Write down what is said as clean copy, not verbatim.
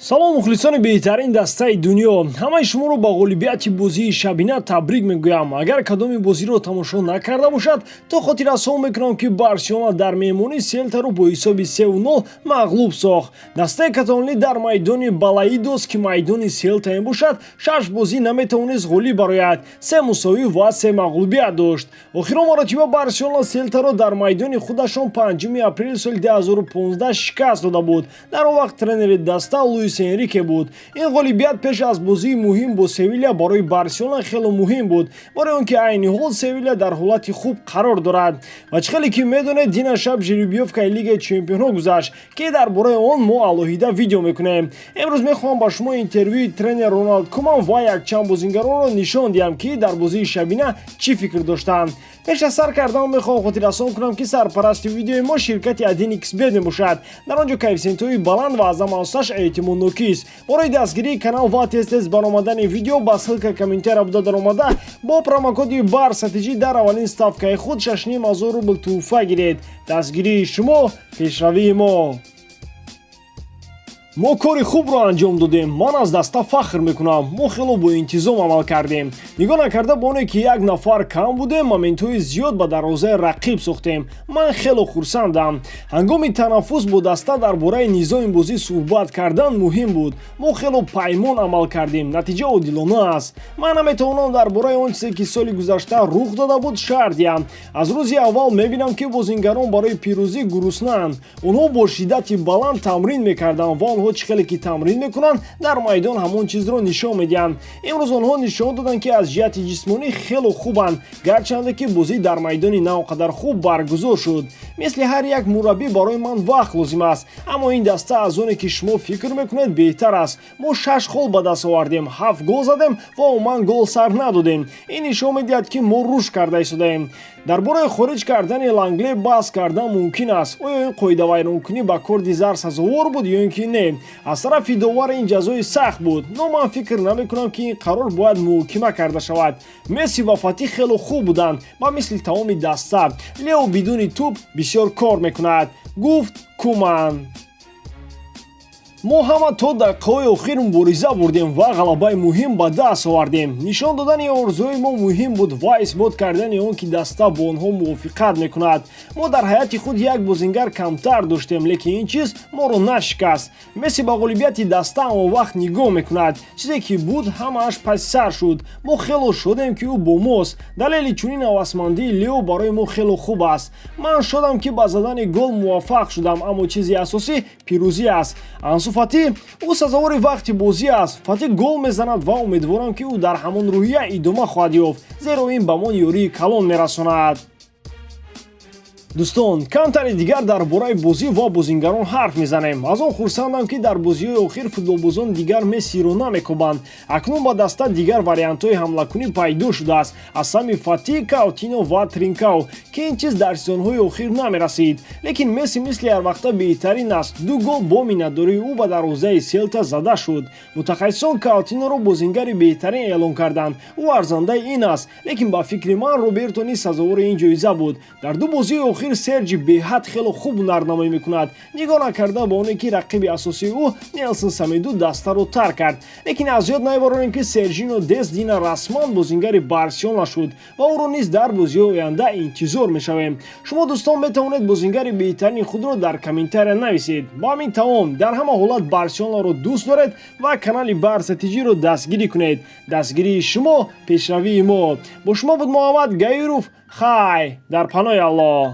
салом мухлисони беҳтарин дастаи дунё, ҳамаи шуморо ба ғолибияти бозии шабина табрик мегӯям. Агар кадоми бозиро тамошо накарда бошад, то хотиррасон мекунам ки Барселона дар меҳмони Селтаро бо ҳисоби 3-0 мағлуб сохт. Дастаи каталонӣ дар майдони балаи дост ки майдони Селта мебошад, 6 бозӣ наметавонист ғолиб барояд, 3 мусовӣ ва 3 мағлубият дошт. Охирон маротиба Барселона Селтаро дар майдони худашон 5 апрел соли 2015 шикаст дода буд. Дар он вақт тренери даста Энрике буд. Ин ғолибият пеш аз бозии муҳим бо Севилия барои Барселона хеле муҳим буд, барои он ки айни ҳол Севилия дар ҳолати хуб қарор дорад. Вачхеле ки медонед, дина шаб жеребиёвкаи Лигаи Чемпионҳо гузашт, ки дар бораи он мо алоҳида видео мекунем. Имрӯз мехоҳам ба шумо интервюи тренер Роналд Куман ва якчанд бозингаронро нишон диҳам, ки дар бозии шабина чӣ фикр доштанд. пеш аз сар кардан мехоҳам хотиррасон кунам ки сарпарасти видеои мо ширкати 1xbet мебошад. Дар он ҷо коэффициентҳои баланд ва аз ҳама осташ эътимоднокист. Барои дастгирии канал ва тез баромадани видео ба ссылка комментария БУДА ДАРОМАДА бо промокоди БАРСТЖ дар аввалин ставкаи худ 6500 рубл туҳфа гиред. Дастгирии шумо, пешравии мо. мо кори хубро анҷом додем. Ман аз даста фахр мекунам. Мо хело бо интизом амал кардем. Нигоҳ накарда ба оне ки як нафар кам будем, моментҳои зиёд ба дарвозаи рақиб сохтем. Ман хело хурсандам. ҳангоми танаффус бо даста дар бораи низоми бозӣ суҳбат кардан муҳим буд. мо хело паймон амал кардем. натиҷа одилона аст. ман наметавонам дар бораи он чизе ки соли гузашта рух дода буд шарҳ диҳам. аз рӯзи аввал мебинам ки бозингарон барои пирӯзӣ гуруснанд. онҳо бо шиддати баланд тамрин мекарданд ва чӣ хеле ки тамрин мекунанд, дар майдон ҳамон чизро нишон медиҳанд. имрӯз онҳо нишон доданд ки аз ҷиҳати ҷисмонӣ хело хубанд, гарчанде ки бозӣ дар майдони на он қадар хуб баргузор шуд. мисли ҳар як мураббӣ барои ман вақт лозим аст, аммо ин даста аз оне ки шумо фикр мекунед беҳтар аст. мо 6 хол ба даст овардем, 7 гол задем ва умуман гол сар надодем. ин нишон медиҳад ки мо рушд карда истодаем. дар бораи хориҷ кардани Лангле баҳс кардан мумкин аст. оё ин қоидавайронкунӣ ба корди зар сазовор буд ё ин ки не? аз тарафи довар ин ҷазои сахт буд, но ман фикр намекунам ки ин қарор бояд муҳокима карда шавад. Месси ва Фати хело хуб буданд, ба мисли тамоми даста. Лео бидуни туп бисёр кор мекунад, гуфт Куман. мо ҳама то дақиқаҳои охир мубориза бурдем ва ғалабаи муҳим ба даст овардем. нишон додани орзуҳои мо муҳим буд ва исбот кардани он ки даста бо онҳо мувофиқат мекунад. мо дар ҳаёти худ як бозингар камтар доштем, лекин ин чиз моро нашикаст. месси ба ғолибияти даста ҳамон вақт нигоҳ мекунад. чизе ки буд ҳамааш пасисар шуд. мо хело шодем ки ӯ бо мост. далели чунин ҳавасмандии Лео барои мо хело хуб аст. ман шодам ки ба задани гол муваффақ шудам, аммо чизи асосӣ пирӯзӣ аст. Фати ӯ сазовори вақти бозӣ аст. Фати гол мезанад ва умедворам ки ӯ дар ҳамон рӯҳия идома хоҳад ёфт, зеро ин ба мон ёрии калон мерасонад. дӯстон, камтари дигар дар бораи бозӣ ва бозингарон ҳарф мезанем. аз он хурсандам ки дар бозиҳои охир футболбозон дигар Мессиро намекобанд. акнун ба даста дигар вариантҳои ҳамлакунӣ пайдо шудааст, аз сами Фати, Каутино ва Тринкау, ки ин чиз дар сезонҳои охир намерасид. лекин Месси мисли ҳарвақта беҳтарин аст. 2 гол бо миннатдории ӯ ба дарвозаи Селта зада шуд. мутахассисон Каутиноро бозингари беҳтарин эълон карданд. ӯ арзандаи ин аст, лекин ба фикри ман Роберто низ сазовори ин ҷоиза буд. дар ду бозии охир Серҷи беҳад хело хуб ҳунарнамоӣ мекунад. нигоҳ накарда ба оне ки рақиби асосии ӯ Нелсон Самеду дастаро тарк кард. лекин аз ёд мебаронем ки Сержино Дест Дина расман бозингари Барселона шуд ва ӯро низ дар бозиҳои оянда интизор мешавем. шумо дӯстон метавонед бозингари беҳтарини худро дар комментария нависед. ба ҳамин тамом, дар ҳама ҳолат Барселонаро дӯст доред ва канали БАРСТЖ-ро дастгирӣ кунед. дастгирии шумо, пешравии мо. бо шумо буд Муҳаммад Гаиров. хай дар паноҳи Аллоҳ.